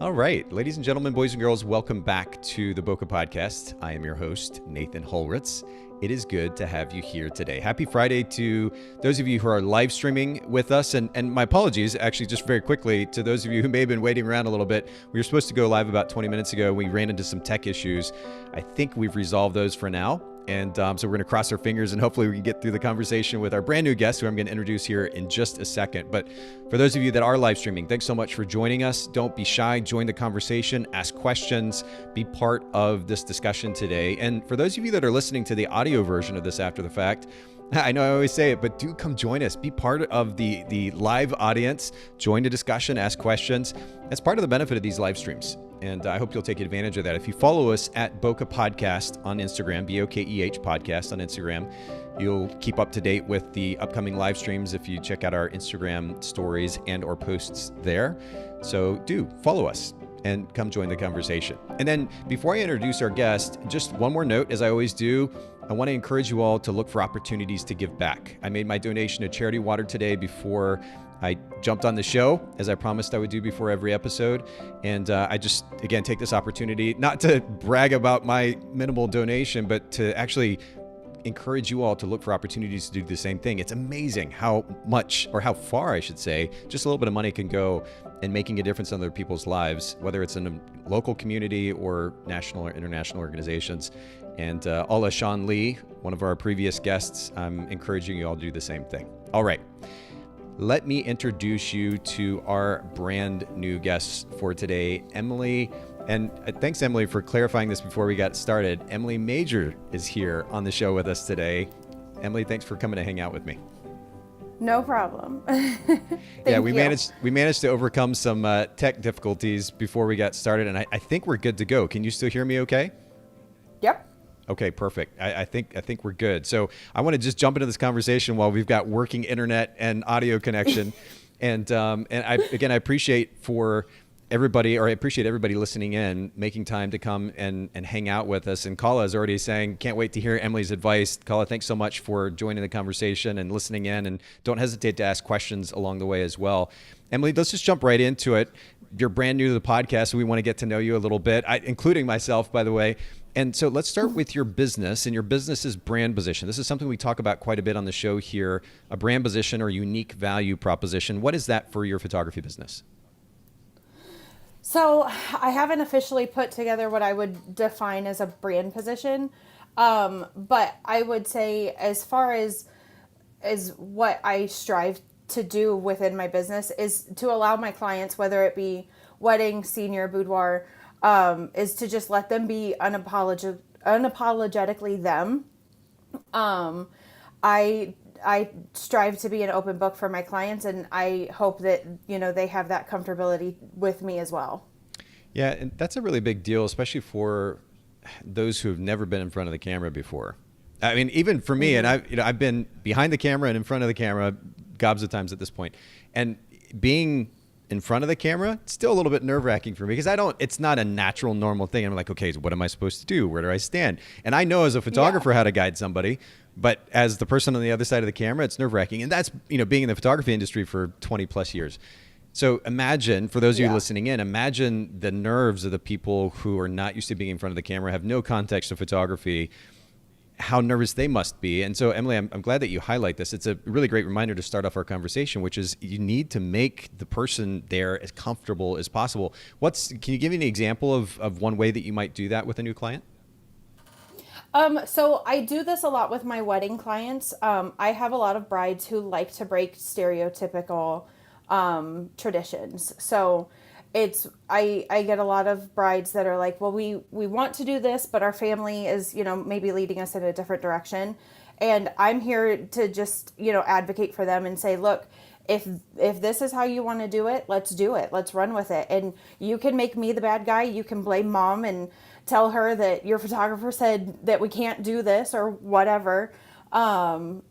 All right, ladies and gentlemen, boys and girls, welcome back to the Bokeh Podcast. I am your host, Nathan Holritz. It is good to have you here today. Happy Friday to those of you who are live streaming with us. And my apologies, actually, just very quickly, to those of you who may have been waiting around a little bit. We were supposed to go live about 20 minutes ago. We ran into some tech issues. I think we've resolved those for now. And so we're going to cross our fingers and hopefully we can get through the conversation with our brand new guest, who I'm going to introduce here in just a second. But for those of you that are live streaming, thanks so much for joining us. Don't be shy. Join the conversation. Ask questions. Be part of this discussion today. And for those of you that are listening to the audio version of this after the fact, I know I always say it, but do come join us. Be part of the live audience. Join the discussion. Ask questions. That's part of the benefit of these live streams. And I hope you'll take advantage of that. If you follow us at Bokeh Podcast on Instagram, Bokeh Podcast on Instagram, you'll keep up to date with the upcoming live streams if you check out our Instagram stories and or posts there. So do follow us and come join the conversation. And then before I introduce our guest, just one more note, as I always do, I want to encourage you all to look for opportunities to give back. I made my donation to Charity Water today before I jumped on the show, as I promised I would do before every episode. And I just, again, take this opportunity, not to brag about my minimal donation, but to actually encourage you all to look for opportunities to do the same thing. It's amazing how much, or how far, I should say, just a little bit of money can go in making a difference in other people's lives, whether it's in a local community or national or international organizations. And Ola Sean Lee, one of our previous guests, I'm encouraging you all to do the same thing. All right. Let me introduce you to our brand new guest for today, Emily. And thanks, Emily, for clarifying this before we got started. Emily Major is here on the show with us today. Emily, thanks for coming to hang out with me. No problem. Yeah, we managed to overcome some tech difficulties before we got started, and I think we're good to go. Can you still hear me okay? Yep. Okay, perfect. I think we're good. So I want to just jump into this conversation while we've got working internet and audio connection. and I appreciate everybody listening in, making time to come and hang out with us. And Kala is already saying, can't wait to hear Emily's advice. Kala, thanks so much for joining the conversation and listening in, and don't hesitate to ask questions along the way as well. Emily, let's just jump right into it. You're brand new to the podcast, so we want to get to know you a little bit, including myself, by the way. And so let's start with your business, and your business is brand position. This is something we talk about quite a bit on the show here, a brand position or unique value proposition. What is that for your photography business? So I haven't officially put together what I would define as a brand position. But I would say as far as what I strive to do within my business is to allow my clients, whether it be wedding, senior, boudoir, is to just let them be unapologetically them. I strive to be an open book for my clients, and I hope that, they have that comfortability with me as well. Yeah, and that's a really big deal, especially for those who have never been in front of the camera before. I mean, even for me, and I've been behind the camera and in front of the camera gobs of times at this point. And being in front of the camera, it's still a little bit nerve-wracking for me because it's not a natural, normal thing. I'm like, okay, so what am I supposed to do? Where do I stand? And I know as a photographer how to guide somebody, but as the person on the other side of the camera, it's nerve-wracking. And that's, being in the photography industry for 20 plus years. So imagine, for those of you listening in, imagine the nerves of the people who are not used to being in front of the camera, have no context of photography, how nervous they must be. And so, Emily, I'm glad that you highlight this. It's a really great reminder to start off our conversation, which is you need to make the person there as comfortable as possible. Can you give me an example of one way that you might do that with a new client? So I do this a lot with my wedding clients. I have a lot of brides who like to break stereotypical traditions. So I get a lot of brides that are like, well, we want to do this, but our family is, maybe leading us in a different direction. And I'm here to just, advocate for them and say, look, if this is how you want to do it, let's do it. Let's run with it. And you can make me the bad guy. You can blame mom and tell her that your photographer said that we can't do this or whatever. And,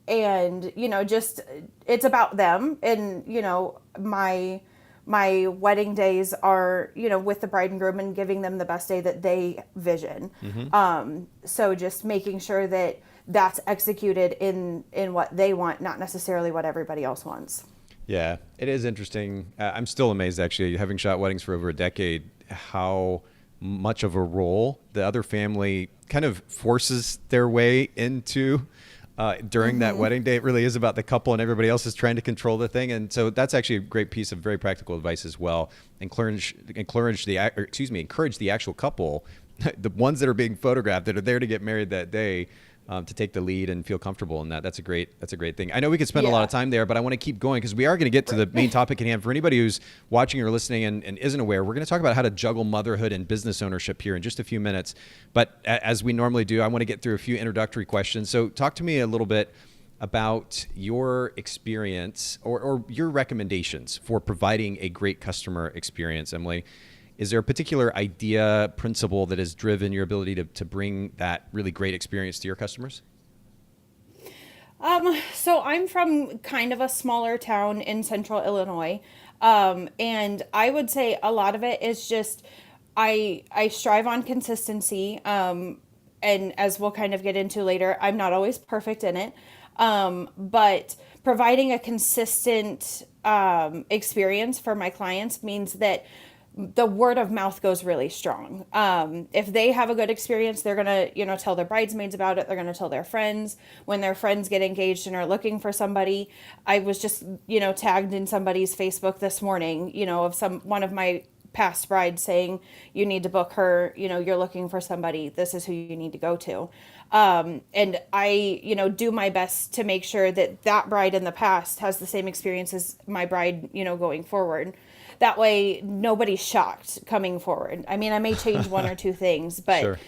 just, it's about them. And, my wedding days are, with the bride and groom and giving them the best day that they vision. Mm-hmm. So just making sure that that's executed in what they want, not necessarily what everybody else wants. Yeah, it is interesting. I'm still amazed, actually, having shot weddings for over a decade. how much of a role the other family kind of forces their way into during that wedding day. It really is about the couple, and everybody else is trying to control the thing. And so that's actually a great piece of very practical advice as well. Encourage the actual couple, the ones that are being photographed, that are there to get married that day, to take the lead and feel comfortable in that. That's a great thing. I know we could spend a lot of time there, but I want to keep going because we are going to get to the main topic at hand. For anybody who's watching or listening and isn't aware, we're going to talk about how to juggle motherhood and business ownership here in just a few minutes. But as we normally do, I want to get through a few introductory questions. So talk to me a little bit about your experience or your recommendations for providing a great customer experience, Emily. Is there a particular idea, principle that has driven your ability to bring that really great experience to your customers? So I'm from kind of a smaller town in central Illinois. And I would say a lot of it is just, I strive on consistency. And as we'll kind of get into later, I'm not always perfect in it. But providing a consistent, experience for my clients means that the word of mouth goes really strong. If they have a good experience, they're going to, tell their bridesmaids about it. They're going to tell their friends. When their friends get engaged and are looking for somebody, I was just, tagged in somebody's Facebook this morning, of one of my past brides saying, you need to book her, you're looking for somebody. This is who you need to go to. And I, do my best to make sure that bride in the past has the same experience as my bride, going forward. That way, nobody's shocked coming forward. I mean, I may change one or two things, but sure.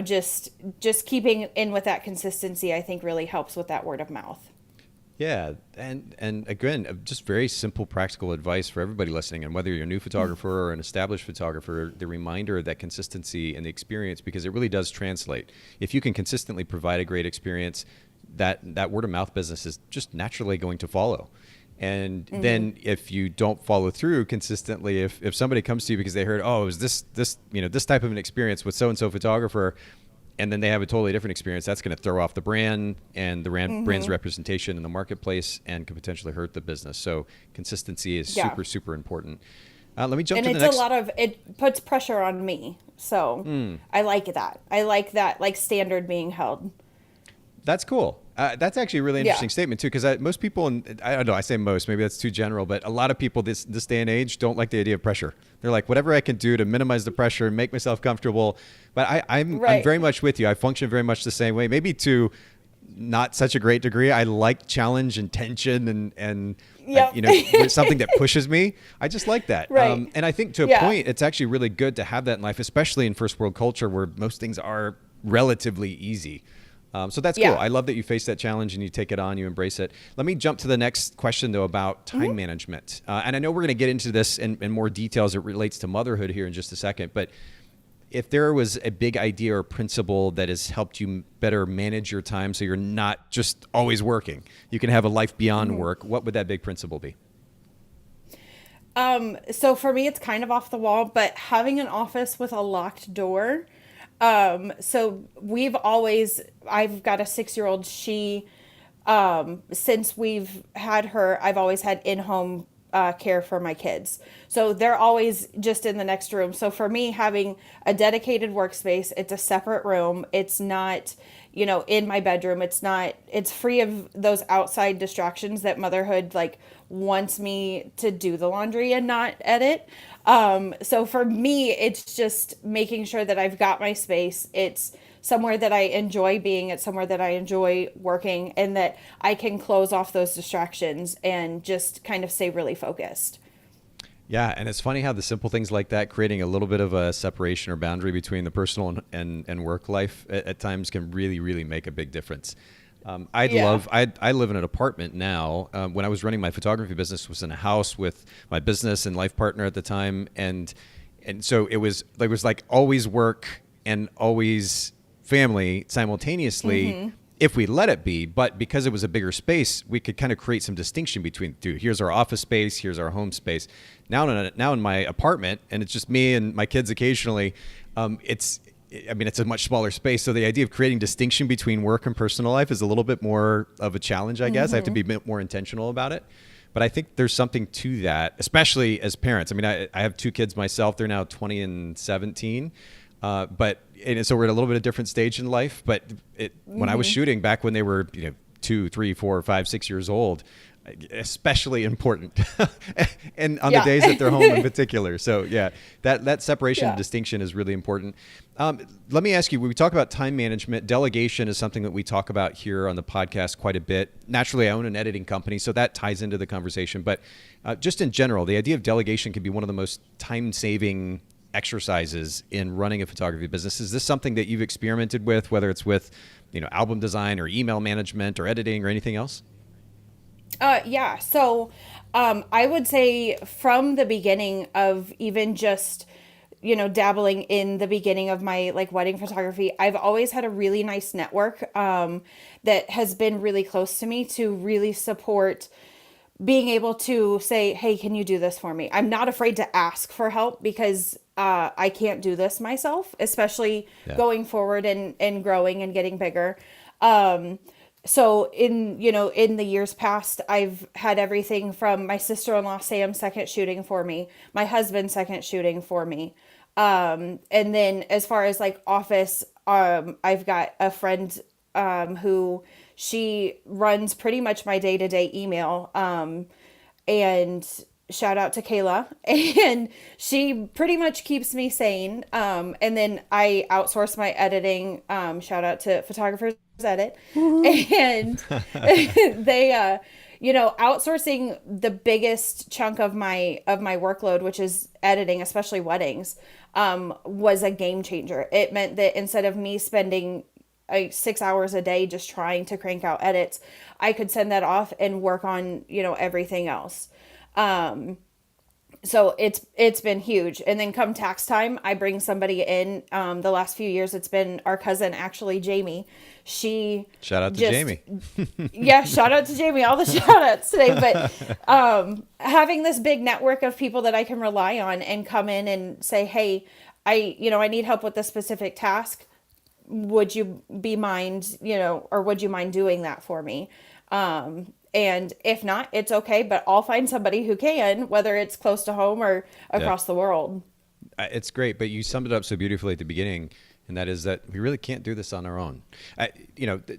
Just keeping in with that consistency, I think really helps with that word of mouth. Yeah. And again, just very simple, practical advice for everybody listening. And whether you're a new photographer or an established photographer, the reminder of that consistency and the experience, because it really does translate. If you can consistently provide a great experience, that word of mouth business is just naturally going to follow. And then if you don't follow through consistently, if somebody comes to you because they heard, oh, it was this type of an experience with so-and-so photographer, and then they have a totally different experience, that's going to throw off the brand and the brand's representation in the marketplace and could potentially hurt the business. So consistency is super, super important. Let me jump to the next. And it puts pressure on me. So I like that. I like that, like, standard being held. That's cool. That's actually a really interesting statement too, because most people, and I don't know, I say most, maybe that's too general, but a lot of people this day and age don't like the idea of pressure. They're like, whatever I can do to minimize the pressure and make myself comfortable. But I'm very much with you. I function very much the same way, maybe to not such a great degree. I like challenge and tension and something that pushes me. I just like that. Right. And I think to a point, it's actually really good to have that in life, especially in first world culture where most things are relatively easy. So that's cool. I love that you face that challenge and you take it on, you embrace it. Let me jump to the next question, though, about time management. And I know we're going to get into this in more detail as it relates to motherhood here in just a second. But if there was a big idea or principle that has helped you better manage your time so you're not just always working, you can have a life beyond work, what would that big principle be? So for me, it's kind of off the wall, but having an office with a locked door. So I've got a 6-year-old. She, since we've had her, I've always had in-home, care for my kids. So they're always just in the next room. So for me, having a dedicated workspace, it's a separate room. It's not, in my bedroom. It's free of those outside distractions that motherhood wants me to do the laundry and not edit. So for me, it's just making sure that I've got my space. It's somewhere that I enjoy being. It's somewhere that I enjoy working, and that I can close off those distractions and just kind of stay really focused. Yeah. And it's funny how the simple things like that, creating a little bit of a separation or boundary between the personal and work life at times can really, really make a big difference. I live in an apartment now. When I was running my photography business, was in a house with my business and life partner at the time. And so it was like always work and always family simultaneously if we let it be. But because it was a bigger space, we could kind of create some distinction between two. Here's our office space. Here's our home space. Now in my apartment, and it's just me and my kids occasionally, it's a much smaller space. So the idea of creating distinction between work and personal life is a little bit more of a challenge, I guess. I have to be a bit more intentional about it. But I think there's something to that, especially as parents. I mean, I have 2 kids myself. They're now 20 and 17. So we're at a little bit of different stage in life. But when I was shooting back when they were 2, 3, 4, 5, 6 years old, especially important, and on the days that they're home in particular. So yeah, that separation and distinction is really important. Let me ask you, when we talk about time management, delegation is something that we talk about here on the podcast quite a bit. Naturally, I own an editing company, so that ties into the conversation. But just in general, the idea of delegation can be one of the most time-saving exercises in running a photography business. Is this something that you've experimented with, whether it's with album design or email management or editing or anything else? Yeah. So, I would say from the beginning of even just, dabbling in the beginning of my wedding photography, I've always had a really nice network, that has been really close to me to really support being able to say, hey, can you do this for me? I'm not afraid to ask for help because, I can't do this myself, especially going forward and growing and getting bigger. So in the years past, I've had everything from my sister-in-law, Sam, second shooting for me, my husband, second shooting for me. And then as far as office, I've got a friend, who she runs pretty much my day-to-day email. And shout out to Kayla, and she pretty much keeps me sane. And then I outsource my editing, shout out to Photographers Edit. And they, outsourcing the biggest chunk of my workload, which is editing, especially weddings, was a game changer. It meant that instead of me spending 6 hours a day just trying to crank out edits, I could send that off and work on, everything else. So it's been huge. And then come tax time, I bring somebody in. The last few years, it's been our cousin, actually, Jamie. Shout out to Jamie. Yeah, shout out to Jamie. All the shout outs today. But having this big network of people that I can rely on and come in and say, hey, I need help with this specific task. Would you mind doing that for me? And if not, it's okay, but I'll find somebody who can, whether it's close to home or across the world. It's great, but you summed it up so beautifully at the beginning, and that is that we really can't do this on our own.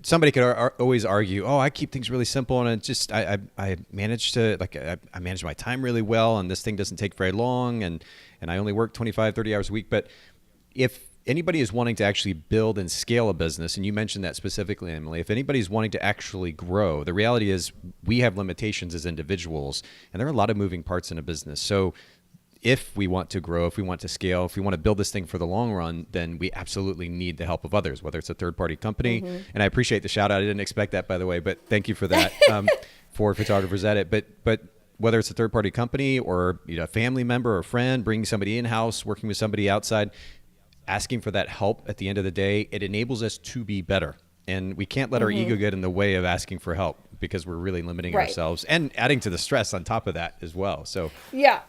Somebody could always argue, I keep things really simple, and it's just I manage to I manage my time really well, and this thing doesn't take very long, and I only work 25, 30 hours a week. But if anybody is wanting to actually build and scale a business, and you mentioned that specifically, Emily, if anybody's wanting to actually grow, the reality is we have limitations as individuals, and there are a lot of moving parts in a business. So if we want to grow, if we want to scale, if we want to build this thing for the long run, then we absolutely need the help of others, whether it's a third-party company. Mm-hmm. And I appreciate the shout out. I didn't expect that, by the way, but thank you for that, for Photographers Edit. But whether it's a third-party company or a family member or a friend, bringing somebody in-house, working with somebody outside, asking for that help at the end of the day, it enables us to be better. And we can't let our ego get in the way of asking for help because we're really limiting ourselves and adding to the stress on top of that as well. So yeah.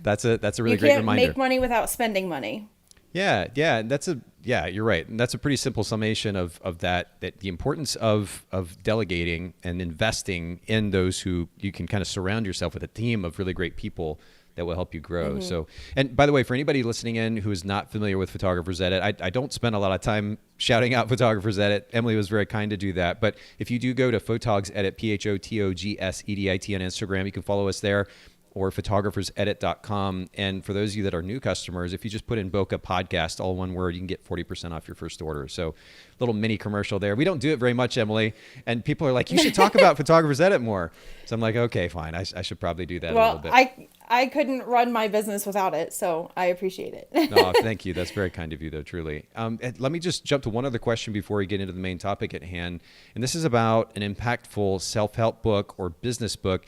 That's a really great reminder. You can't make money without spending money. Yeah. You're right. And that's a pretty simple summation of that the importance of delegating and investing in those who you can kind of surround yourself with a team of really great people that will help you grow. Mm-hmm. So, and by the way, for anybody listening in who is not familiar with Photographers Edit, I don't spend a lot of time shouting out Photographers Edit. Emily was very kind to do that. But if you do go to Photogs Edit, PHOTOGSEDIT on Instagram, you can follow us there, or photographersedit.com. And for those of you that are new customers, if you just put in Bokeh Podcast, all one word, you can get 40% off your first order. So little mini commercial there. We don't do it very much, Emily. And people are like, you should talk about Photographers Edit more. So I'm like, okay, fine. I should probably do that a little bit. I couldn't run my business without it, so I appreciate it. No, thank you. That's very kind of you, though, truly. Let me just jump to one other question before we get into the main topic at hand. And this is about an impactful self-help book or business book.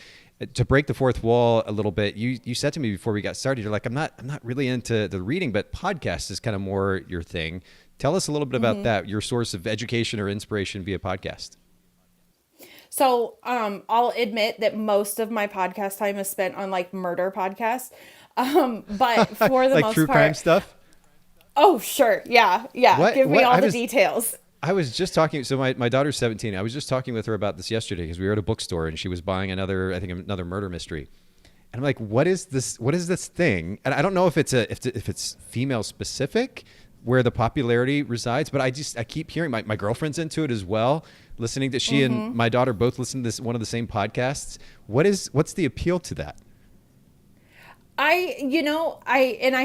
To break the fourth wall a little bit, you said to me before we got started, you're like, I'm not really into the reading, but podcast is kind of more your thing. Tell us a little bit about that, your source of education or inspiration via podcast. So I'll admit that most of my podcast time is spent on murder podcasts. But for the most part, true crime stuff. Oh, sure. Yeah. What? Give me all the details. I was just talking. So my daughter's 17. I was just talking with her about this yesterday because we were at a bookstore and she was buying another murder mystery. And I'm like, what is this? What is this thing? And I don't know if it's female specific where the popularity resides, but I keep hearing my girlfriend's into it as well. Listening to she and my daughter both listen to one of the same podcasts. What's the appeal to that? I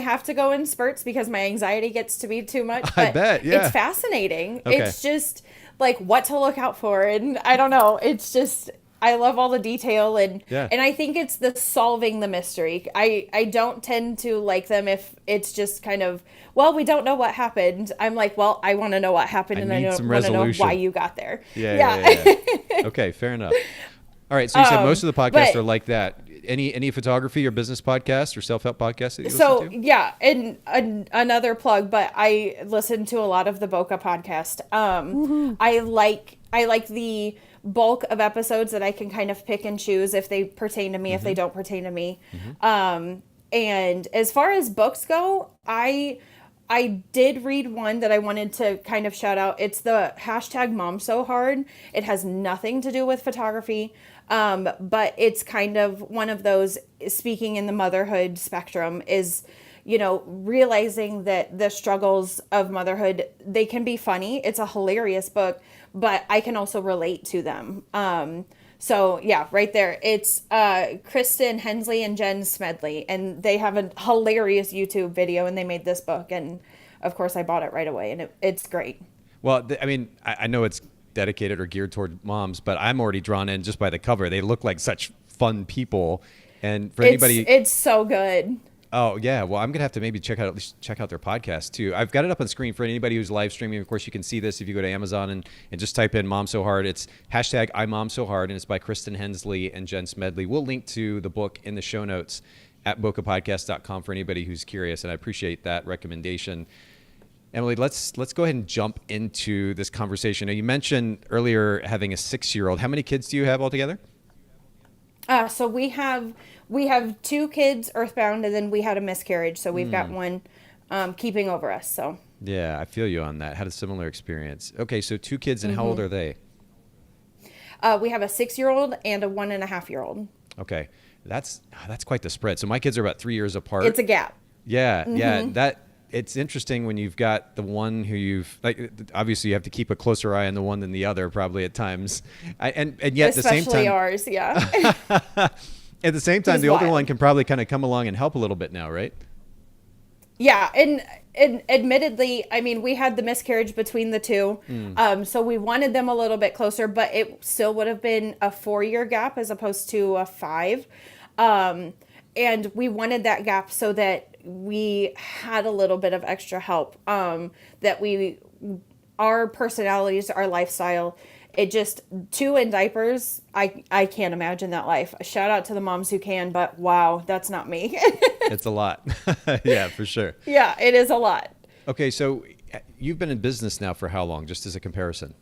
have to go in spurts because my anxiety gets to be too much. But I bet, yeah. It's fascinating. Okay. It's just like what to look out for. And I don't know. It's just, I love all the detail and I think it's the solving the mystery. I don't tend to like them if it's just kind of, well, we don't know what happened. I'm like, well, I want to know what happened and I want to know why you got there. Yeah. Okay, fair enough. All right, so you said most of the podcasts are like that. Any photography or business podcasts or self-help podcasts that you listen to? Yeah, and another plug, but I listen to a lot of the Bokeh Podcast. I like the bulk of episodes that I can kind of pick and choose if they pertain to me, if they don't pertain to me. And as far as books go, I did read one that I wanted to kind of shout out. It's the #MomSoHard. It has nothing to do with photography, but it's kind of one of those, speaking in the motherhood spectrum, is, realizing that the struggles of motherhood, they can be funny. It's a hilarious book, but I can also relate to them. So yeah, right there. It's Kristen Hensley and Jen Smedley, and they have a hilarious YouTube video, and they made this book, and of course I bought it right away, and it's great. Well, I know it's dedicated or geared toward moms, but I'm already drawn in just by the cover. They look like such fun people, and for anybody, it's so good. Oh yeah, well I'm gonna have to maybe check out their podcast too. I've got it up on screen for anybody who's live streaming. Of course, you can see this if you go to Amazon and just type in "Mom So Hard." It's #IMomSoHard, and it's by Kristen Hensley and Jen Smedley. We'll link to the book in the show notes at bokehpodcast.com for anybody who's curious, and I appreciate that recommendation. Emily, let's go ahead and jump into this conversation. Now, you mentioned earlier having a 6-year-old. How many kids do you have altogether? So we have 2 kids earthbound, and then we had a miscarriage. So we've got one keeping over us. So yeah, I feel you on that. Had a similar experience. Okay, so 2 kids, and how old are they? We have a 6-year-old and a 1.5-year-old. Okay, that's quite the spread. So my kids are about 3 years apart. It's a gap. Yeah, yeah. It's interesting when you've got the one who obviously you have to keep a closer eye on the one than the other probably at times. And yet at the same time, especially ours, yeah. At the same time, the older one can probably kind of come along and help a little bit now, right? Yeah, and admittedly, I mean, we had the miscarriage between the two, so we wanted them a little bit closer, but it still would have been a 4-year gap as opposed to a 5. And we wanted that gap so that we had a little bit of extra help, that our personalities, our lifestyle, it just 2 in diapers. I can't imagine that life. Shout out to the moms who can, but wow, that's not me. It's a lot. Yeah, for sure. Yeah, it is a lot. Okay. So you've been in business now for how long, just as a comparison?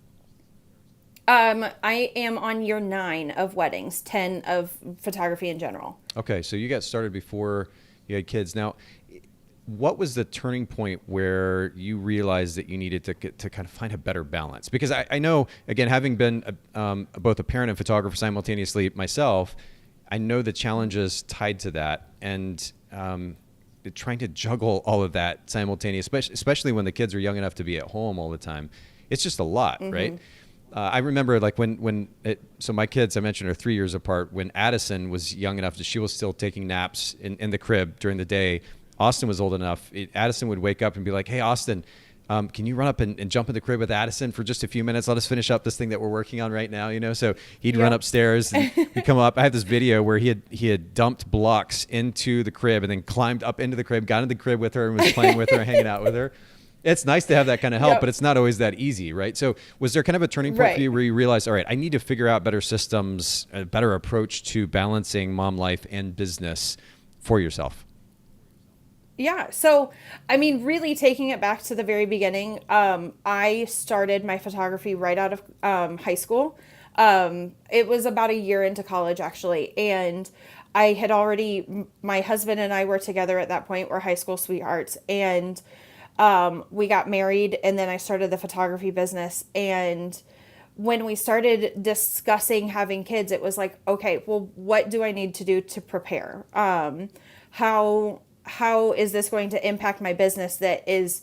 I am on year 9 of weddings, 10 of photography in general. Okay. So you got started before you had kids. Now, what was the turning point where you realized that you needed to kind of find a better balance? Because I know, again, having been both a parent and photographer simultaneously myself, I know the challenges tied to that, and trying to juggle all of that simultaneously, especially when the kids are young enough to be at home all the time. It's just a lot, right? I remember like so my kids, I mentioned, are 3 years apart. When Addison was young enough that she was still taking naps in the crib during the day, Austin was old enough. Addison would wake up and be like, "Hey, Austin, can you run up and jump in the crib with Addison for just a few minutes? Let us finish up this thing that we're working on right now." So he'd run upstairs and he'd come up. I had this video where he had dumped blocks into the crib and then climbed up into the crib, got in the crib with her and was playing with her, hanging out with her. It's nice to have that kind of help, but it's not always that easy, right? So was there kind of a turning point for you where you realized, all right, I need to figure out better systems, a better approach to balancing mom life and business for yourself? Yeah. So, I mean, really taking it back to the very beginning, I started my photography right out of high school. It was about a year into college, actually. And I had my husband and I were together at that point. We're high school sweethearts. And we got married, and then I started the photography business. And when we started discussing having kids, it was like, okay, well, what do I need to do to prepare? How is this going to impact my business that is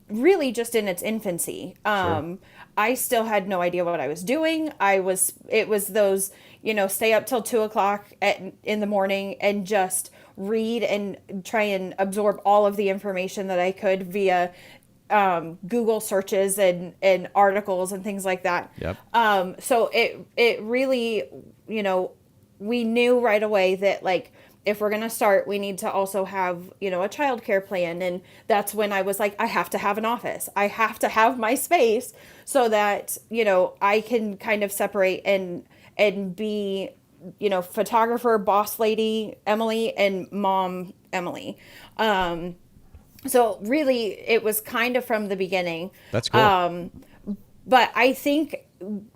really just in its infancy? Sure. I still had no idea what I was doing. It was those, stay up till 2 o'clock in the morning and just read and try and absorb all of the information that I could via Google searches and articles and things like that. Yep. So it really, we knew right away that, like, if we're going to start, we need to also have, a childcare plan. And that's when I was like, I have to have an office. I have to have my space so that, I can kind of separate and be, photographer, boss lady, Emily, and mom, Emily. So really it was kind of from the beginning. That's cool. But I think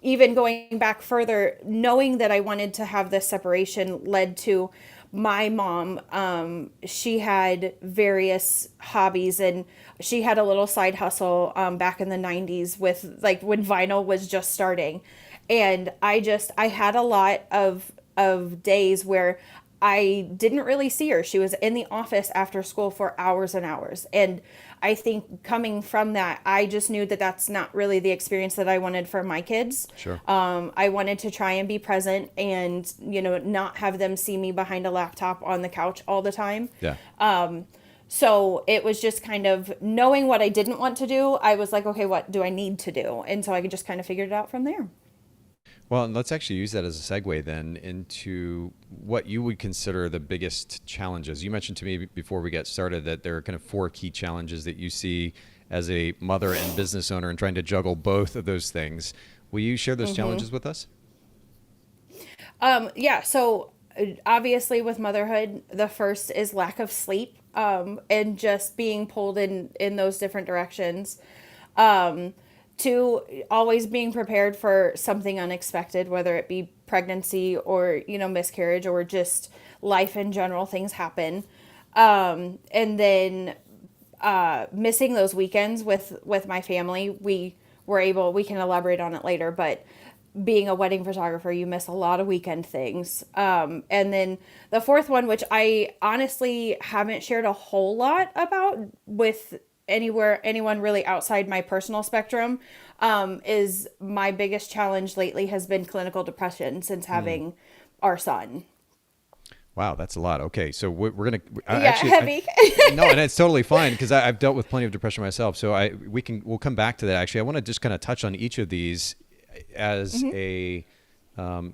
even going back further, knowing that I wanted to have this separation led to my mom. She had various hobbies, and she had a little side hustle back in the 90s with, like, when vinyl was just starting. And I had a lot of days where I didn't really see her. She was in the office after school for hours and hours. And I think coming from that, I just knew that that's not really the experience that I wanted for my kids. Sure. I wanted to try and be present and, not have them see me behind a laptop on the couch all the time. Yeah. So it was just kind of knowing what I didn't want to do. I was like, okay, what do I need to do? And so I just kind of figured it out from there. Well, and let's actually use that as a segue then into what you would consider the biggest challenges. You mentioned to me before we get started that there are kind of 4 key challenges that you see as a mother and business owner and trying to juggle both of those things. Will you share those challenges with us? Yeah. So obviously with motherhood, the first is lack of sleep, and just being pulled in those different directions. 2, always being prepared for something unexpected, whether it be pregnancy or, miscarriage or just life in general, things happen. And then missing those weekends with my family. We can elaborate on it later, but being a wedding photographer, you miss a lot of weekend things. And then the fourth one, which I honestly haven't shared a whole lot about with anyone really outside my personal spectrum, is my biggest challenge lately has been clinical depression since having our son. Wow, that's a lot. Okay, so we're gonna heavy. No, and it's totally fine because I've dealt with plenty of depression myself. So we'll come back to that. Actually, I want to just kind of touch on each of these as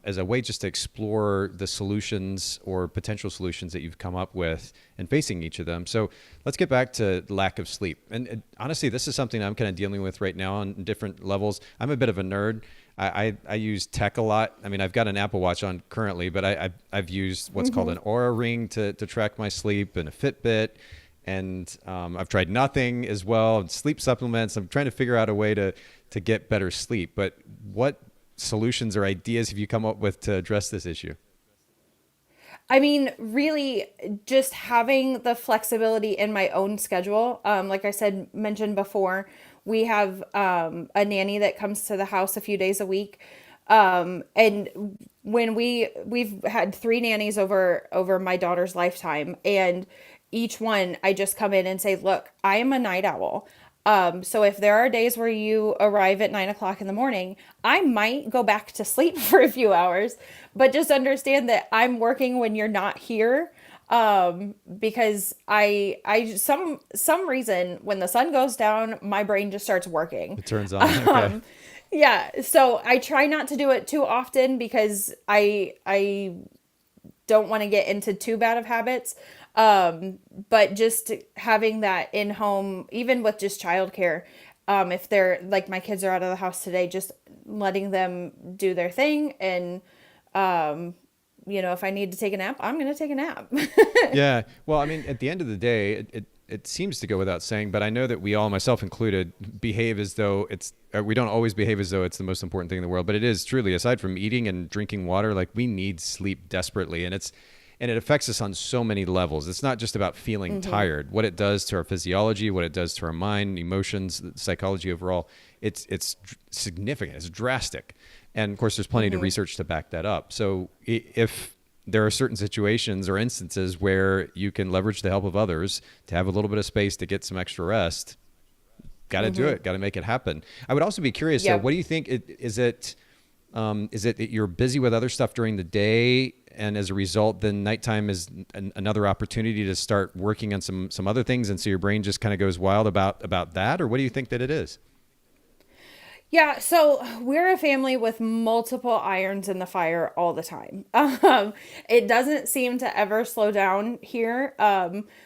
as a way just to explore the solutions or potential solutions that you've come up with and facing each of them. So let's get back to lack of sleep. And honestly, this is something I'm kind of dealing with right now on different levels. I'm a bit of a nerd. I use tech a lot. I mean, I've got an Apple Watch on currently, but I've used what's called an Oura Ring to track my sleep, and a Fitbit. And I've tried nothing as well, sleep supplements. I'm trying to figure out a way to get better sleep. But what solutions or ideas have you come up with to address this issue? I mean, really just having the flexibility in my own schedule. Like I mentioned before, we have a nanny that comes to the house a few days a week. And when we've had 3 nannies over my daughter's lifetime, and each one, I just come in and say, look, I am a night owl. So if there are days where you arrive at 9 o'clock in the morning, I might go back to sleep for a few hours, but just understand that I'm working when you're not here. Because some reason when the sun goes down, my brain just starts working. It turns on. Okay. Yeah. So I try not to do it too often because I don't want to get into too bad of habits. But just having that in home, even with just childcare, if they're like, my kids are out of the house today, just letting them do their thing. And, if I need to take a nap, I'm going to take a nap. Yeah. Well, I mean, at the end of the day, it seems to go without saying, but I know that we all, myself included, behave as though we don't always behave as though it's the most important thing in the world, but it is truly, aside from eating and drinking water, like, we need sleep desperately. And and it affects us on so many levels. It's not just about feeling tired. What it does to our physiology, what it does to our mind, emotions, psychology overall, it's significant. It's drastic. And of course, there's plenty of research to back that up. So if there are certain situations or instances where you can leverage the help of others to have a little bit of space to get some extra rest, got to do it, got to make it happen. I would also be curious, though, what do you think? Is it that you're busy with other stuff during the day, and as a result, then nighttime is another opportunity to start working on some other things, and so your brain just kind of goes wild about that? Or what do you think that it is? Yeah, so we're a family with multiple irons in the fire all the time. It doesn't seem to ever slow down here.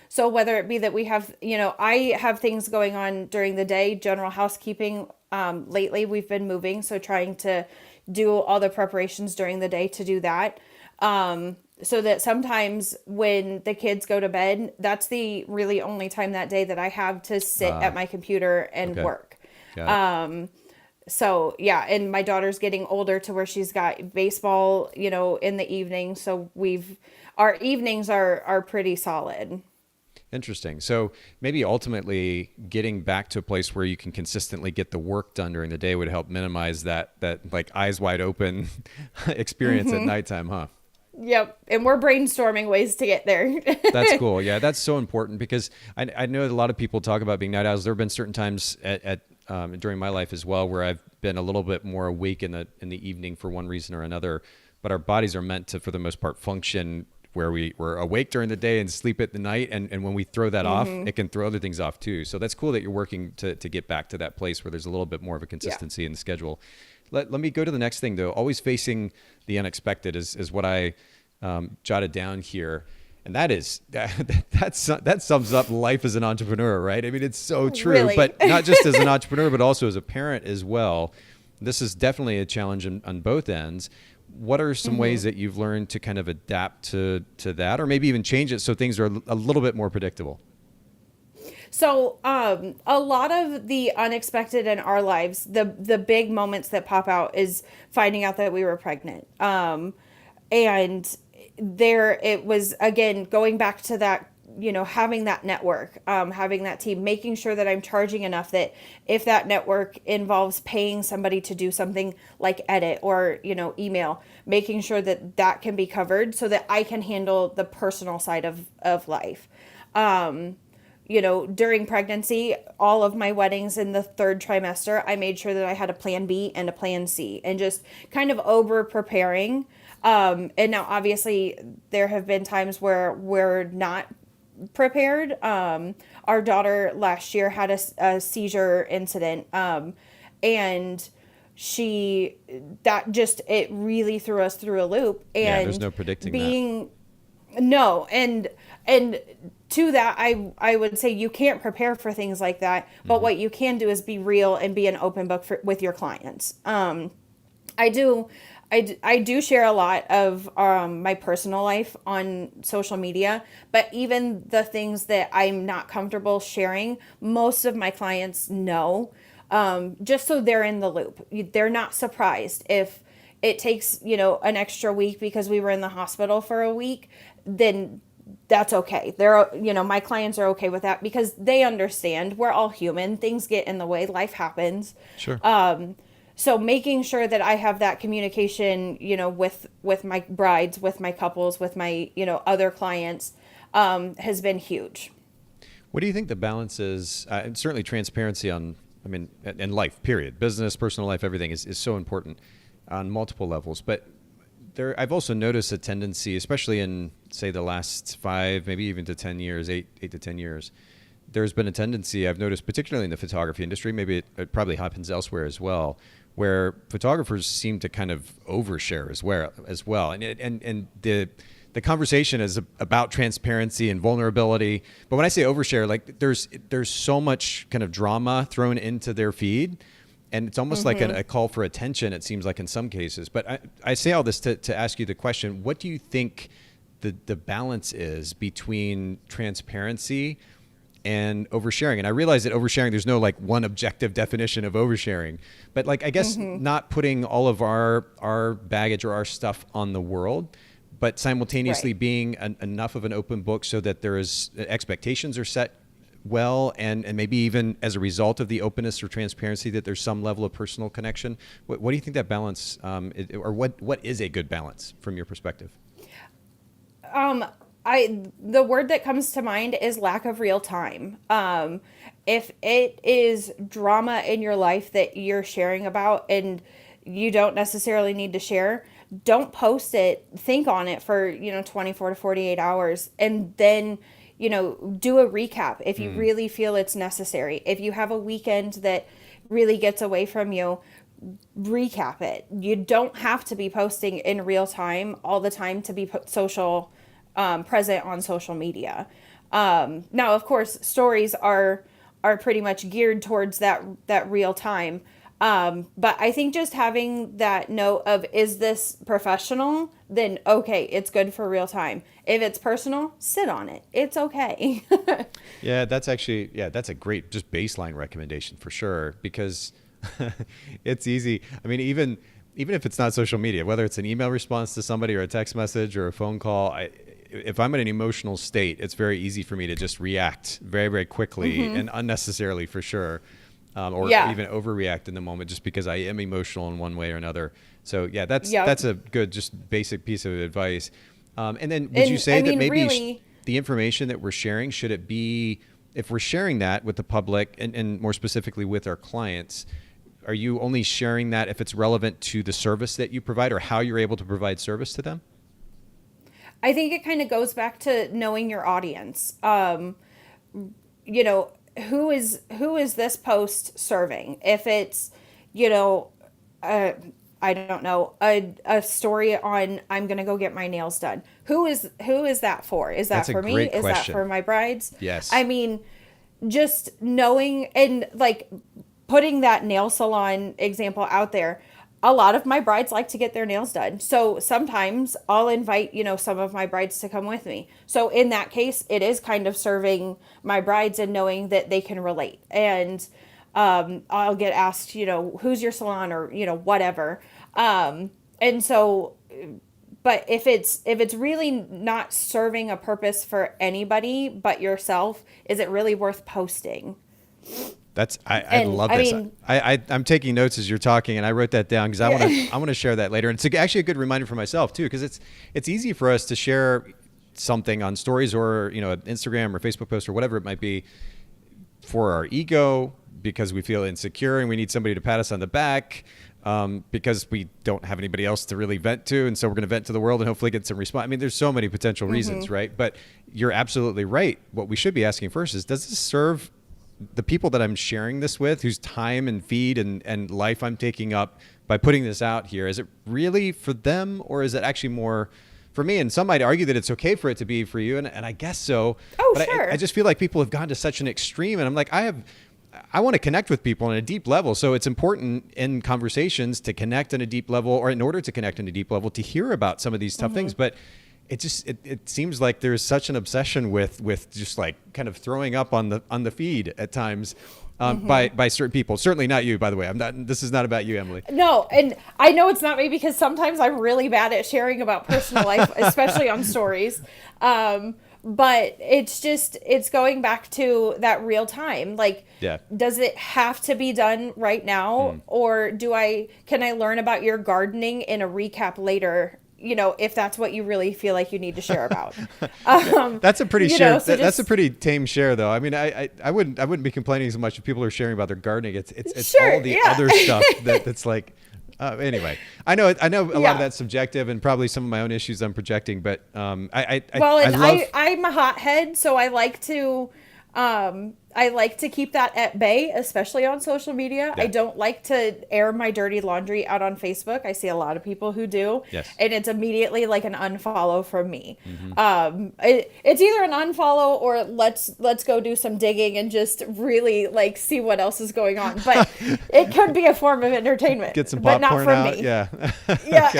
So whether it be that we have, I have things going on during the day, general housekeeping. Lately, we've been moving, so trying to do all the preparations during the day to do that. So that sometimes when the kids go to bed, that's the really only time that day that I have to sit at my computer and work. So yeah, and my daughter's getting older to where she's got baseball, in the evening. So our evenings are pretty solid. Interesting. So maybe ultimately getting back to a place where you can consistently get the work done during the day would help minimize that like eyes wide open experience at nighttime, huh? Yep. And we're brainstorming ways to get there. That's cool. Yeah, that's so important because I know that a lot of people talk about being night owls. There have been certain times during my life as well where I've been a little bit more awake in the evening for one reason or another, but our bodies are meant to, for the most part, function where we're awake during the day and sleep at the night. And when we throw that off, it can throw other things off too. So that's cool that you're working to get back to that place where there's a little bit more of a consistency in the schedule. Let me go to the next thing though. Always facing the unexpected is what I jotted down here. And that sums up life as an entrepreneur, right? I mean, it's so true, Really? But not just as an entrepreneur, but also as a parent as well. This is definitely a challenge on both ends. What are some ways that you've learned to kind of adapt to that, or maybe even change it so things are a little bit more predictable? So a lot of the unexpected in our lives, the big moments that pop out is finding out that we were pregnant. And there it was, again, going back to that, having that network, having that team, making sure that I'm charging enough that if that network involves paying somebody to do something like edit or, email, making sure that that can be covered so that I can handle the personal side of life. During pregnancy, all of my weddings in the third trimester, I made sure that I had a plan B and a plan C and just kind of over preparing. And now obviously there have been times where we're not prepared. Our daughter last year had a seizure incident. And it really threw us through a loop. And yeah, there's no predicting that. No. And to that, I would say you can't prepare for things like that, but what you can do is be real and be an open book with your clients. I do share a lot of my personal life on social media, but even the things that I'm not comfortable sharing, most of my clients know, just so they're in the loop. They're not surprised if it takes, an extra week because we were in the hospital for a week, then that's okay. My clients are okay with that because they understand we're all human. Things get in the way. Life happens. Sure. So making sure that I have that communication, with my brides, with my couples, with my, other clients, has been huge. What do you think the balance is? And certainly transparency in life, period. Business, personal life, everything is so important on multiple levels. But I've also noticed a tendency, especially in, say, the last 5, maybe even to 10 years, 8 to 10 years, there's been a tendency I've noticed, particularly in the photography industry, maybe it probably happens elsewhere as well, where photographers seem to kind of overshare as well. And the conversation is about transparency and vulnerability. But when I say overshare, like there's so much kind of drama thrown into their feed. And it's almost like a call for attention, it seems like in some cases. But I say all this to ask you the question, what do you think the balance is between transparency and oversharing? And I realize that oversharing, there's no like one objective definition of oversharing. But like, I guess not putting all of our baggage or our stuff on the world, but simultaneously Right. being enough of an open book so that there is expectations are set well, and maybe even as a result of the openness or transparency that there's some level of personal connection. What do you think that balance, or what is a good balance from your perspective? The word that comes to mind is lack of real time. If it is drama in your life that you're sharing about and you don't necessarily need to share, don't post it. Think on it for, 24 to 48 hours, and then, do a recap if you really feel it's necessary. If you have a weekend that really gets away from you, recap it. You don't have to be posting in real time all the time to be present on social media. Now, of course, stories are pretty much geared towards that real time. But I think just having that note of, is this professional? Then okay, it's good for real time. If it's personal, sit on it. It's okay. Yeah, that's a great just baseline recommendation for sure, because it's easy. I mean, even if it's not social media, whether it's an email response to somebody or a text message or a phone call, if I'm in an emotional state, it's very easy for me to just react very, very quickly and unnecessarily for sure. Or even overreact in the moment just because I am emotional in one way or another. So yeah, that's a good, just basic piece of advice. And then would you say that maybe really, the information that we're sharing, should it be, if we're sharing that with the public and more specifically with our clients, are you only sharing that if it's relevant to the service that you provide or how you're able to provide service to them? I think it kind of goes back to knowing your audience. Who is this post serving? If it's, I don't know, a story on, I'm going to go get my nails done. Who is that for? Is that That's for a me? great Is question. that for my brides? Yes. I mean, just knowing and like putting that nail salon example out there. A lot of my brides like to get their nails done. So sometimes I'll invite, some of my brides to come with me. So in that case, it is kind of serving my brides and knowing that they can relate. And I'll get asked, who's your salon or, whatever. And so, but if it's really not serving a purpose for anybody but yourself, is it really worth posting? I love this. I'm taking notes as you're talking, and I wrote that down because I want to share that later. And it's actually a good reminder for myself too, because it's easy for us to share something on stories or Instagram or Facebook post or whatever it might be for our ego, because we feel insecure and we need somebody to pat us on the back, because we don't have anybody else to really vent to, and so we're going to vent to the world and hopefully get some response. I mean, there's so many potential reasons, right? But you're absolutely right. What we should be asking first is, does this serve the people that I'm sharing this with, whose time and feed and life I'm taking up by putting this out here? Is it really for them, or is it actually more for me? And some might argue that it's okay for it to be for you, and I guess so. Oh, but sure. I just feel like people have gone to such an extreme, and I'm like, I want to connect with people on a deep level. So it's important in conversations to connect on a deep level, or in order to connect on a deep level, to hear about some of these tough things. But it seems like there's such an obsession with just like kind of throwing up on the feed at times by certain people. Certainly not you, by the way. This is not about you, Emily. No, and I know it's not me because sometimes I'm really bad at sharing about personal life, especially on stories. But it's going back to that real time. Like, does it have to be done right now? Or can I learn about your gardening in a recap later? If that's what you really feel like you need to share about. That's a pretty that's a pretty tame share, though. I mean, I wouldn't be complaining as much if people are sharing about their gardening. It's sure, all the other stuff that's like. Anyway, I know a lot of that's subjective, and probably some of my own issues I'm projecting. But I'm a hothead, so I like to keep that at bay, especially on social media. Yeah. I don't like to air my dirty laundry out on Facebook. I see a lot of people who do. Yes. And it's immediately like an unfollow from me. It's either an unfollow or let's go do some digging and just really like see what else is going on. But it could be a form of entertainment. Get some popcorn but not from out. me. Yeah. Yeah.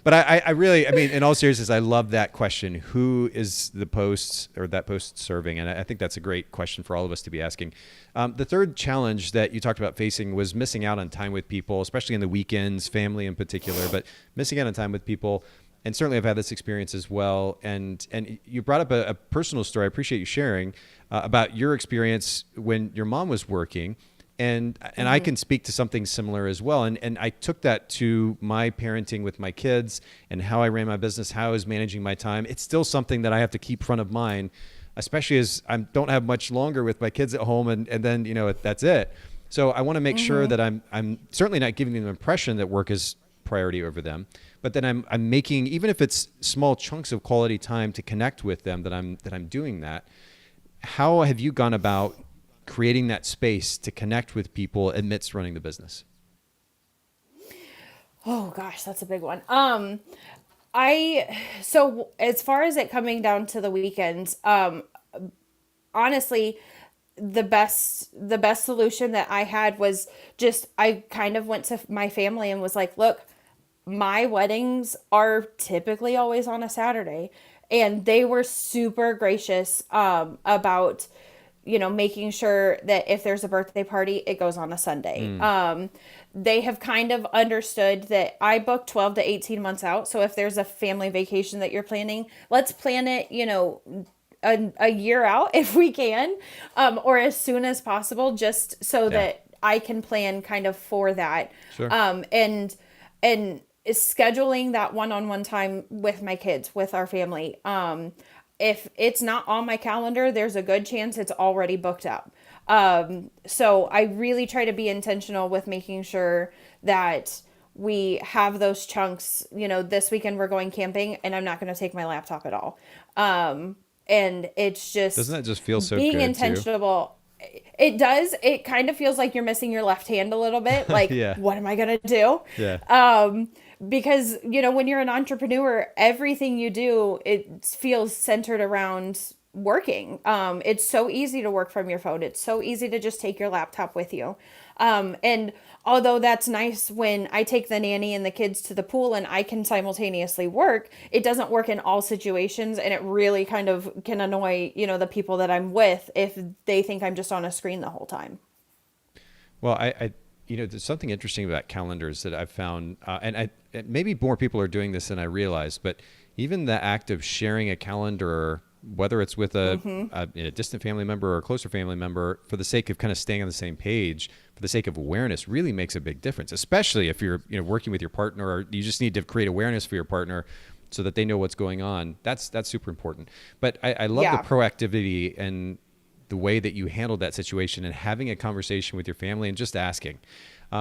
But I really, in all seriousness, I love that question. Who is the post or that post serving? And I think that's a great question for all of us to be asking. The third challenge that you talked about facing was missing out on time with people, especially in the weekends, family in particular, but missing out on time with people. and certainly I've had this experience as well. And you brought up a personal story. I appreciate you sharing about your experience when your mom was working. And I can speak to something similar as well. And I took that to my parenting with my kids and how I ran my business, how I was managing my time. It's still something that I have to keep front of mind, especially as I don't have much longer with my kids at home. And then, that's it. So I want to make sure that I'm certainly not giving them the impression that work is priority over them, but then I'm making, even if it's small chunks of quality time to connect with them, that I'm doing that. How have you gone about creating that space to connect with people amidst running the business? Oh gosh, that's a big one. So as far as it coming down to the weekends, honestly, the best solution that I had was just, I kind of went to my family and was like, look, my weddings are typically always on a Saturday. And they were super gracious, about, making sure that if there's a birthday party, it goes on a Sunday. They have kind of understood that I book 12 to 18 months out. So if there's a family vacation that you're planning, let's plan it, a year out if we can, or as soon as possible, just so that I can plan kind of for that. Sure. And scheduling that one-on-one time with my kids, with our family. If it's not on my calendar, there's a good chance it's already booked up. So I really try to be intentional with making sure that we have those chunks. This weekend we're going camping and I'm not going to take my laptop at all. And it's just, doesn't that just feel so being good intentional? Too? It does. It kind of feels like you're missing your left hand a little bit. Like, what am I going to do? Yeah. Because, when you're an entrepreneur, everything you do, it feels centered around working. It's so easy to work from your phone. It's so easy to just take your laptop with you. And although that's nice when I take the nanny and the kids to the pool and I can simultaneously work, it doesn't work in all situations. And it really kind of can annoy, the people that I'm with if they think I'm just on a screen the whole time. Well, I there's something interesting about calendars that I've found, and maybe more people are doing this than I realize, but even the act of sharing a calendar, whether it's with a distant family member or a closer family member, for the sake of kind of staying on the same page, for the sake of awareness, really makes a big difference, especially if you're working with your partner, or you just need to create awareness for your partner so that they know what's going on. That's super important. But I love the proactivity and the way that you handled that situation and having a conversation with your family and just asking.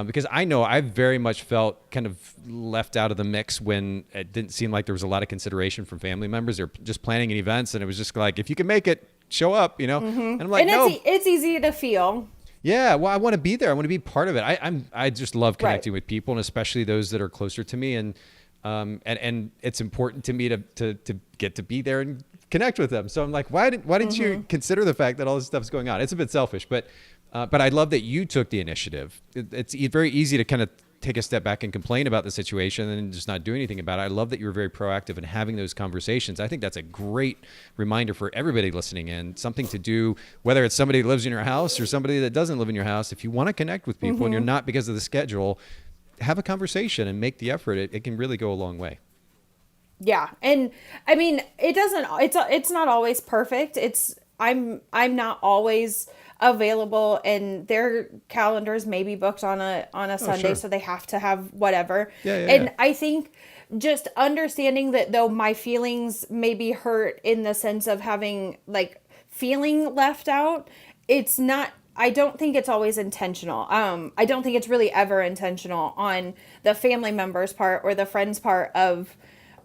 Because I know I very much felt kind of left out of the mix when it didn't seem like there was a lot of consideration from family members. They're just planning events, and it was just like, if you can make it, show up, And I'm like, no. It's easy to feel. Yeah, well, I want to be there. I want to be part of it. I just love connecting with people, and especially those that are closer to me. And it's important to me to get to be there and connect with them. So I'm like, why didn't you consider the fact that all this stuff is going on? It's a bit selfish, but I love that you took the initiative. It's very easy to kind of take a step back and complain about the situation and just not do anything about it. I love that you were very proactive in having those conversations. I think that's a great reminder for everybody listening in, something to do, whether it's somebody that lives in your house or somebody that doesn't live in your house. If you want to connect with people and you're not because of the schedule, have a conversation and make the effort. It can really go a long way. Yeah. And I mean, it's not always perfect. I'm not always available, and their calendars may be booked on a Sunday. Sure. So they have to have whatever. Yeah. I think just understanding that, though my feelings may be hurt in the sense of having feeling left out, I don't think it's always intentional. I don't think it's really ever intentional on the family member's part or the friend's part of,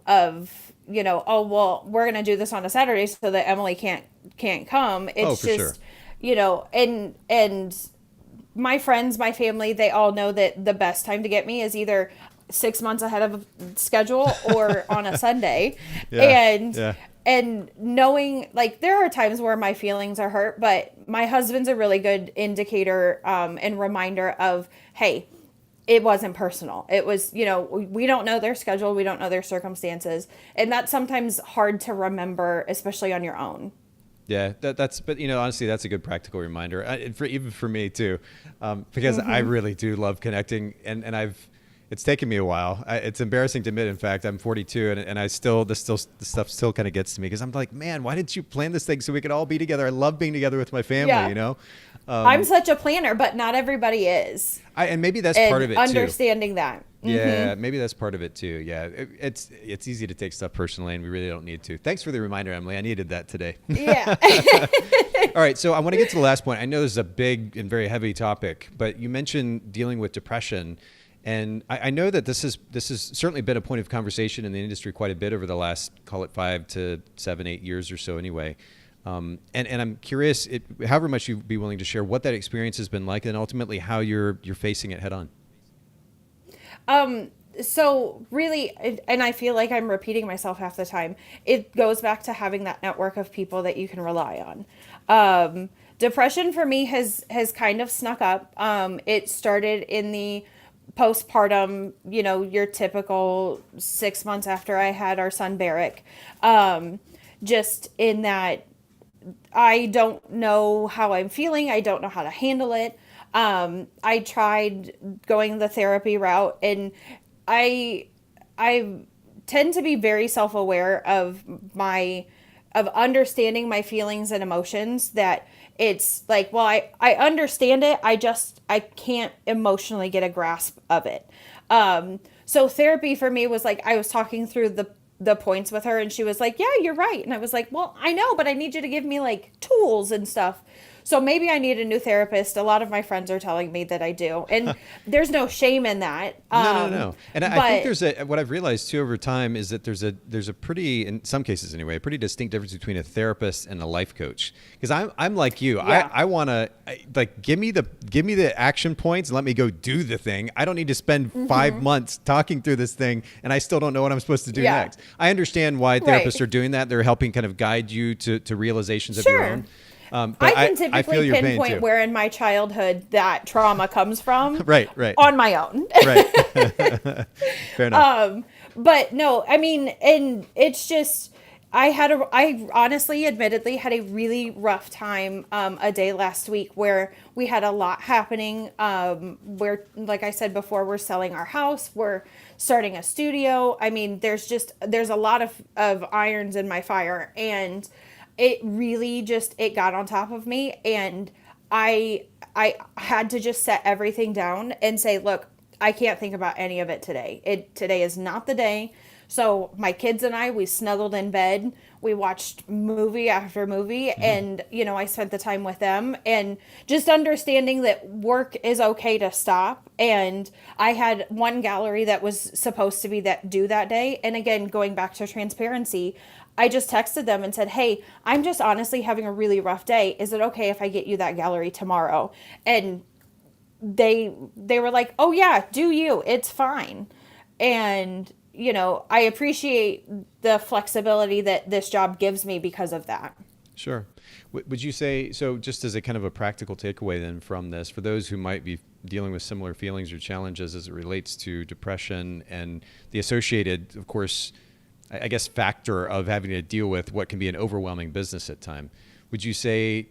oh, well, we're going to do this on a Saturday so that Emily can't come. It's just, sure. And my friends, my family, they all know that the best time to get me is either 6 months ahead of schedule or on a Sunday. And knowing, there are times where my feelings are hurt, but my husband's a really good indicator and reminder of, hey, it wasn't personal. It was, we don't know their schedule. We don't know their circumstances. And that's sometimes hard to remember, especially on your own. Yeah, but honestly, that's a good practical reminder, even for me too, because I really do love connecting, and It's taken me a while. It's embarrassing to admit. In fact, I'm 42, and I still the stuff still kind of gets to me because I'm like, man, why didn't you plan this thing so we could all be together? I love being together with my family. Yeah. You know, I'm such a planner, but not everybody is. And maybe that's part of it too. Understanding that. Yeah, maybe that's part of it too. Yeah, it's easy to take stuff personally, and we really don't need to. Thanks for the reminder, Emily. I needed that today. Yeah. All right, so I want to get to the last point. I know this is a big and very heavy topic, but you mentioned dealing with depression. And I know that this has certainly been a point of conversation in the industry quite a bit over the last, call it 5 to 7, 8 years or so anyway. And I'm curious, however much you'd be willing to share, what that experience has been like and ultimately how you're facing it head on. So really, and I feel like I'm repeating myself half the time, it goes back to having that network of people that you can rely on. Depression for me has kind of snuck up. It started in the postpartum, your typical 6 months after I had our son Barrick. Just in that I don't know how I'm feeling. I don't know how to handle it. I tried going the therapy route, and I tend to be very self-aware of understanding my feelings and emotions, that it's like, well, I understand it. I can't emotionally get a grasp of it. So therapy for me was like, I was talking through the points with her, and she was like, yeah, you're right. And I was like, well, I know, but I need you to give me like tools and stuff. So maybe I need a new therapist. A lot of my friends are telling me that I do. And there's no shame in that. No. And I think what I've realized too over time is that there's a pretty, in some cases anyway, a pretty distinct difference between a therapist and a life coach. Because I'm like you. Yeah. I want to give me the action points and let me go do the thing. I don't need to spend 5 months talking through this thing and I still don't know what I'm supposed to do next. I understand why therapists are doing that. They're helping kind of guide you to realizations of your own. But I can typically pinpoint where in my childhood that trauma comes from. Right. On my own. Right. Fair enough. But no, I mean, and it's just, I honestly, admittedly, had a really rough time a day last week where we had a lot happening. Where, like I said before, we're selling our house, we're starting a studio. I mean, there's a lot of irons in my fire, and it really it got on top of me, and I had to just set everything down and say, look, I can't think about any of it today. Today is not the day. So my kids and we snuggled in bed. We watched movie after movie, and, I spent the time with them, and just understanding that work is okay to stop. And I had one gallery that was supposed to be due that day. And again, going back to transparency, I just texted them and said, hey, I'm just honestly having a really rough day. Is it okay if I get you that gallery tomorrow? And they were like, oh yeah, do you? It's fine. And, I appreciate the flexibility that this job gives me because of that. Sure. Would you say, so just as a kind of a practical takeaway then from this, for those who might be dealing with similar feelings or challenges as it relates to depression and the associated, of course, I guess, factor of having to deal with what can be an overwhelming business at time, would you say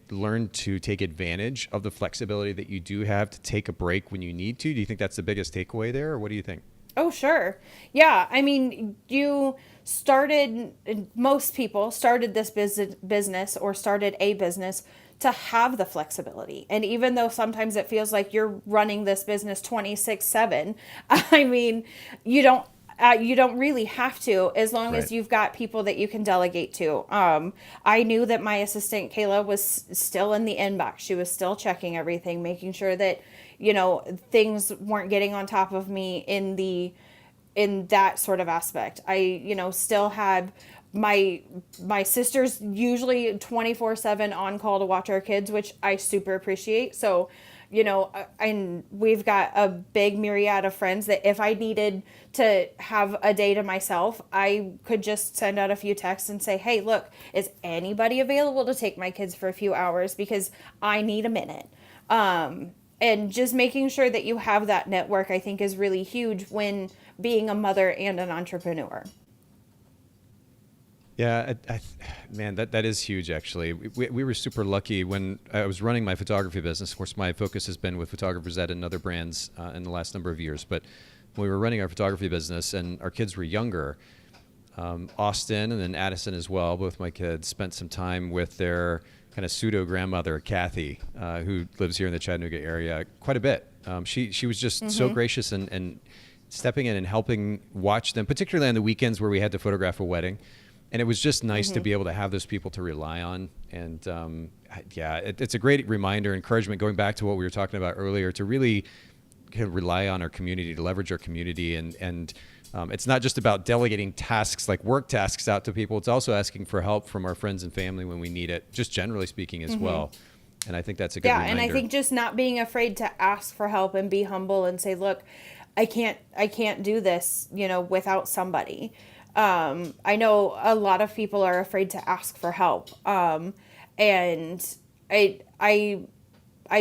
learn to take advantage of the flexibility that you do have to take a break when you need to? Do you think that's the biggest takeaway there, or what do you think? Oh, sure. Yeah. I mean, most people started this business or started a business to have the flexibility. And even though sometimes it feels like you're running this business 26/7, I mean, you don't really have to, as long as you've got people that you can delegate to. I knew that my assistant, Kayla, was still in the inbox. She was still checking everything, making sure that, things weren't getting on top of me in that sort of aspect. I, still had my sister's usually 24/7 on call to watch our kids, which I super appreciate. So, and we've got a big myriad of friends that if I needed to have a day to myself, I could just send out a few texts and say, hey, look, is anybody available to take my kids for a few hours because I need a minute? And just making sure that you have that network, I think, is really huge when being a mother and an entrepreneur. Yeah, man, that is huge, actually. We were super lucky when I was running my photography business. Of course, my focus has been with Photographers Ed and other brands in the last number of years. But when we were running our photography business and our kids were younger. Austin and then Addison as well, both my kids, spent some time with their kind of pseudo grandmother, Kathy, who lives here in the Chattanooga area quite a bit. She was just so gracious and stepping in and helping watch them, particularly on the weekends where we had to photograph a wedding. And it was just nice to be able to have those people to rely on. And it's a great reminder, encouragement, going back to what we were talking about earlier, to really kind of rely on our community, to leverage our community. And it's not just about delegating tasks like work tasks out to people. It's also asking for help from our friends and family when we need it, just generally speaking as well. And I think that's a good reminder. And I think just not being afraid to ask for help and be humble and say, look, I can't do this, without somebody. I know a lot of people are afraid to ask for help. And I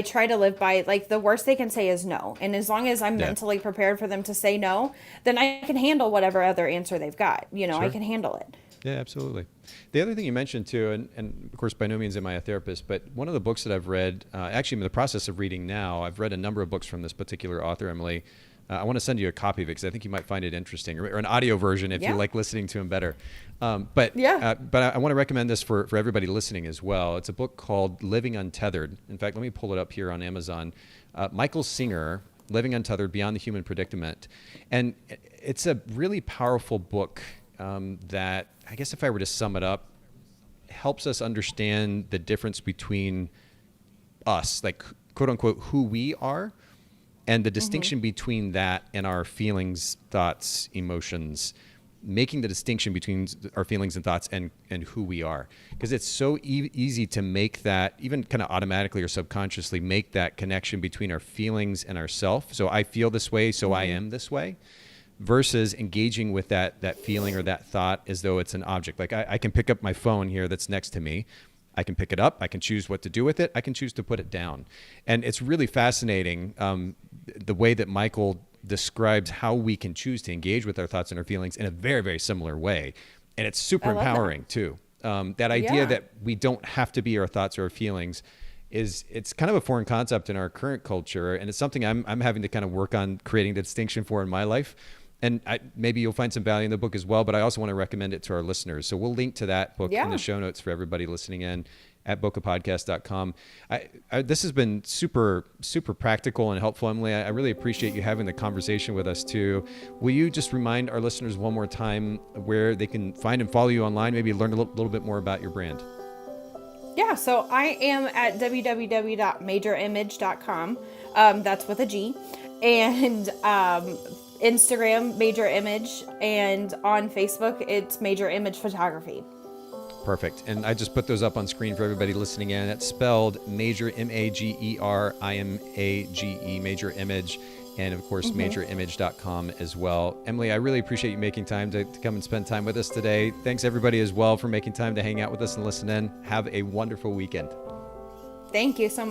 try to live by, like, the worst they can say is no. And as long as I'm mentally prepared for them to say no, then I can handle whatever other answer they've got. Sure. I can handle it. Yeah, absolutely. The other thing you mentioned too, and of course, by no means am I a therapist, but one of the books that I've read, actually I'm in the process of reading now, I've read a number of books from this particular author, Emily. I want to send you a copy of it because I think you might find it interesting, or an audio version if you like listening to him better. But I want to recommend this for everybody listening as well. It's a book called Living Untethered. In fact, let me pull it up here on Amazon. Michael Singer, Living Untethered, Beyond the Human Predicament. And it's a really powerful book that, I guess if I were to sum it up, helps us understand the difference between us, like quote unquote, who we are, and the distinction between that and our feelings, thoughts, emotions, making the distinction between our feelings and thoughts and who we are. Because it's so easy to make that, even kind of automatically or subconsciously, make that connection between our feelings and ourself. So I feel this way, so I am this way, versus engaging with that feeling or that thought as though it's an object. Like I can pick up my phone here that's next to me. I can pick it up. I can choose what to do with it. I can choose to put it down. And it's really fascinating the way that Michael describes how we can choose to engage with our thoughts and our feelings in a very, very similar way. And it's super empowering too. That idea that we don't have to be our thoughts or our feelings it's kind of a foreign concept in our current culture. And it's something I'm having to kind of work on creating the distinction for in my life. And maybe you'll find some value in the book as well, but I also want to recommend it to our listeners. So we'll link to that book in the show notes for everybody listening in at bokehpodcast.com. This has been super, super practical and helpful, Emily. I really appreciate you having the conversation with us too. Will you just remind our listeners one more time where they can find and follow you online, maybe learn a little bit more about your brand? Yeah, so I am at www.majorimage.com. That's with a G. And Instagram, Major Image, and on Facebook, it's Major Image Photography. Perfect. And I just put those up on screen for everybody listening in. It's spelled Major, MAGERIMAGE, Major Image, and of course, majorimage.com as well. Emily, I really appreciate you making time to come and spend time with us today. Thanks everybody as well for making time to hang out with us and listen in. Have a wonderful weekend. Thank you so much.